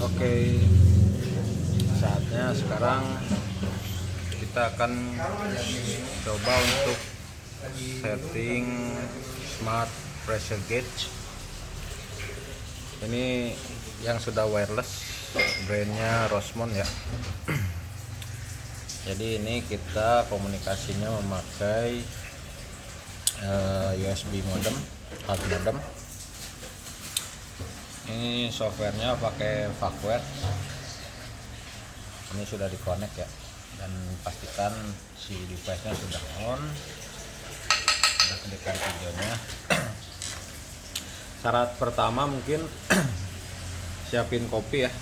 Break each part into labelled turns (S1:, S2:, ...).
S1: Oke, saatnya sekarang kita akan coba untuk setting smart pressure gauge. Ini yang sudah wireless, brandnya Rosemont ya. Jadi ini kita komunikasinya memakai USB modem, hard modem. Ini softwarenya pakai Vacware. Ini sudah dikonek ya, dan pastikan si device-nya sudah on. Kita klikkan videonya. Syarat pertama mungkin siapin kopi ya,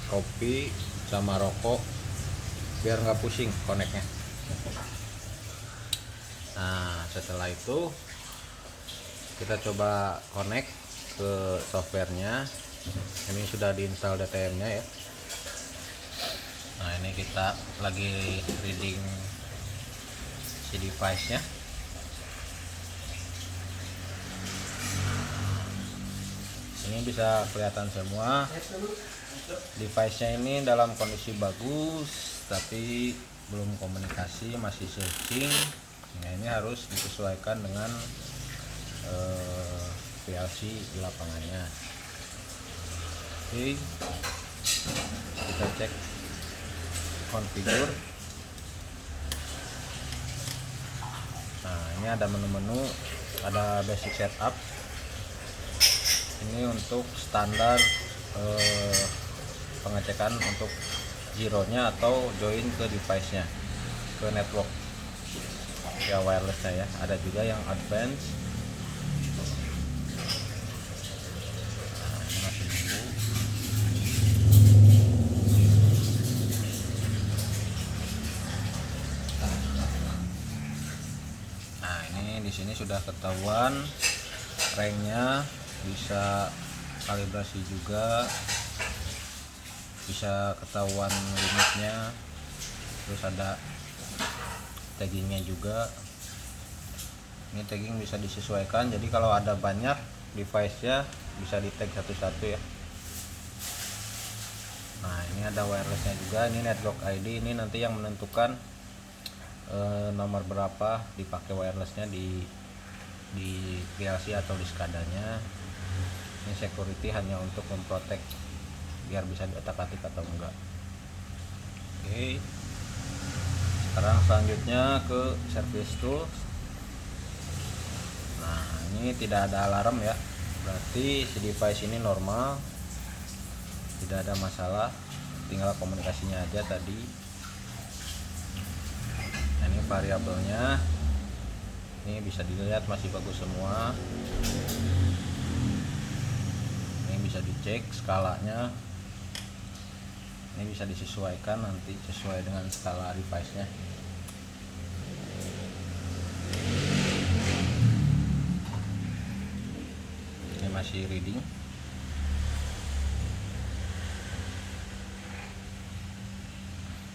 S1: kopi sama rokok biar nggak pusing koneknya. Nah setelah itu kita coba connect ke softwarenya. Ini sudah diinstal DTM nya ya. Nah ini kita lagi reading si device nya. Ini bisa kelihatan semua. Device nya ini dalam kondisi bagus, tapi belum komunikasi, masih searching. Nah ini harus disesuaikan dengan PLC di lapangannya. Oke, kita cek configure. Nah ini ada menu-menu, ada basic setup. Ini untuk standar pengecekan untuk zeronya atau join ke device-nya, ke network ya, wireless-nya ya. Ada juga yang advance. Nah ini di sini sudah ketahuan ranknya, bisa kalibrasi juga, bisa ketahuan limitnya, terus ada taggingnya juga. Ini tagging bisa disesuaikan, jadi kalau ada banyak device nya bisa di tag satu-satu ya. Nah ini ada wirelessnya juga. Ini network ID, ini nanti yang menentukan nomor berapa dipakai wirelessnya di PLC atau di SCADA-nya. Ini security hanya untuk memprotek biar bisa diotak-atik atau enggak. Oke, sekarang selanjutnya ke service tools. Nah ini tidak ada alarm ya, berarti si device ini normal, tidak ada masalah, tinggal komunikasinya aja tadi. Nah, ini variabelnya, ini bisa dilihat masih bagus semua. Ini bisa dicek skalanya, ini bisa disesuaikan nanti sesuai dengan skala device-nya. Ini masih reading.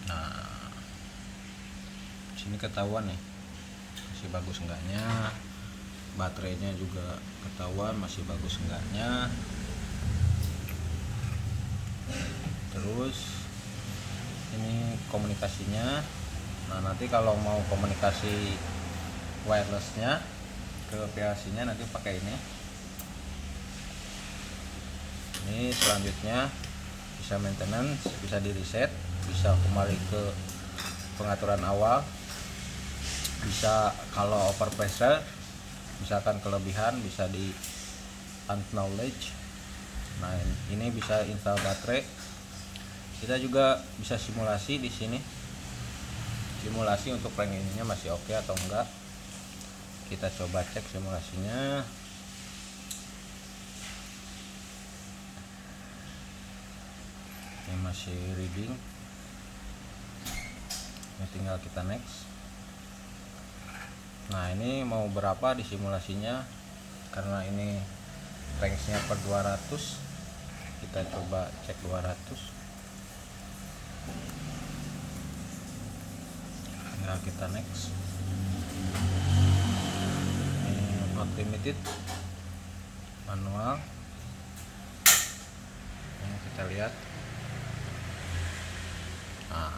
S1: Nah sini ketahuan nih masih bagus enggaknya, baterainya juga ketahuan masih bagus enggaknya. Terus ini komunikasinya. Nah nanti kalau mau komunikasi wirelessnya ke PLC nya nanti pakai ini. Ini selanjutnya bisa maintenance, bisa di reset, bisa kembali ke pengaturan awal, bisa kalau over pressure misalkan kelebihan bisa di unknowledge. Nah ini bisa install baterai. Kita juga bisa simulasi di sini, simulasi untuk rank ininya masih oke atau enggak. Kita coba cek simulasinya. Ini masih reading. Ini tinggal kita next. Nah ini mau berapa di simulasinya, karena ini range-nya per 200, kita coba cek 200. Tinggal kita next. Ini not limited, manual. Ini kita lihat Nah,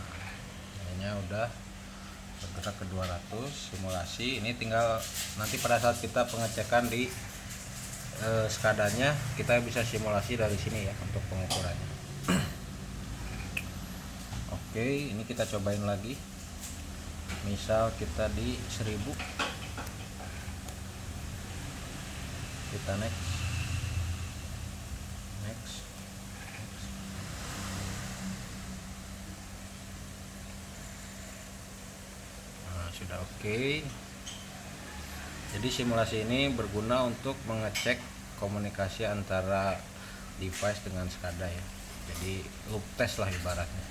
S1: ininya udah bergerak ke 200 simulasi. Ini tinggal nanti pada saat kita pengecekan di skadanya, kita bisa simulasi dari sini ya untuk pengukurannya. Oke, ini kita cobain lagi. Misal kita di 1000, kita next. Nah, sudah oke. Jadi simulasi ini berguna untuk mengecek komunikasi antara device dengan SCADA ya. Jadi loop test lah ibaratnya.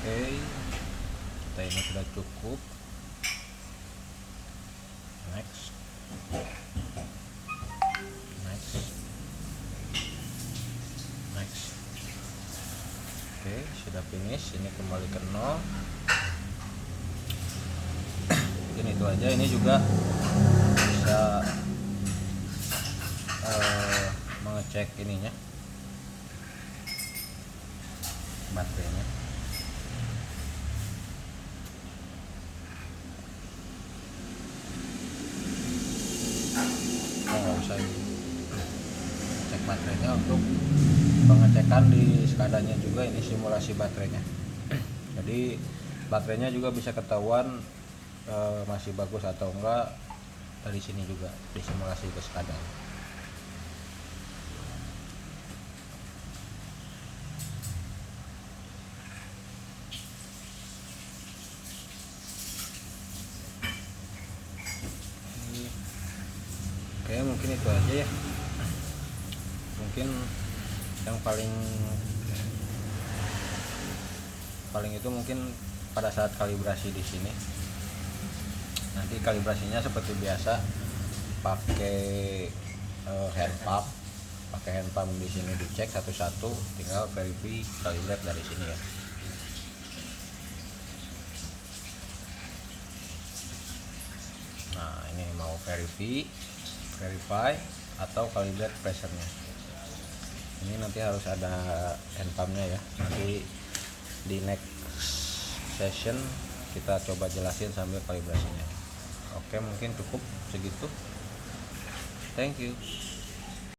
S1: Oke, kita ini sudah cukup. Next. Oke, sudah finish. Ini kembali ke 0. Mungkin itu aja. Ini juga bisa mengecek ininya, baterainya. Nggak usah cek baterainya untuk pengecekan di skadanya juga. Ini simulasi baterainya. Jadi baterainya juga bisa ketahuan masih bagus atau enggak dari sini juga disimulasi ke SCADA. Oke, mungkin itu aja ya. Mungkin yang paling itu mungkin pada saat kalibrasi di sini. Nanti kalibrasinya seperti biasa pakai hand pump di sini, dicek satu-satu, tinggal verify kalibrate dari sini ya. Nah, ini mau verify atau kalibrate pressure-nya. Ini nanti harus ada hand pumpnya ya. Nanti di next session kita coba jelasin sambil kalibrasinya. Oke, mungkin cukup segitu. Thank you.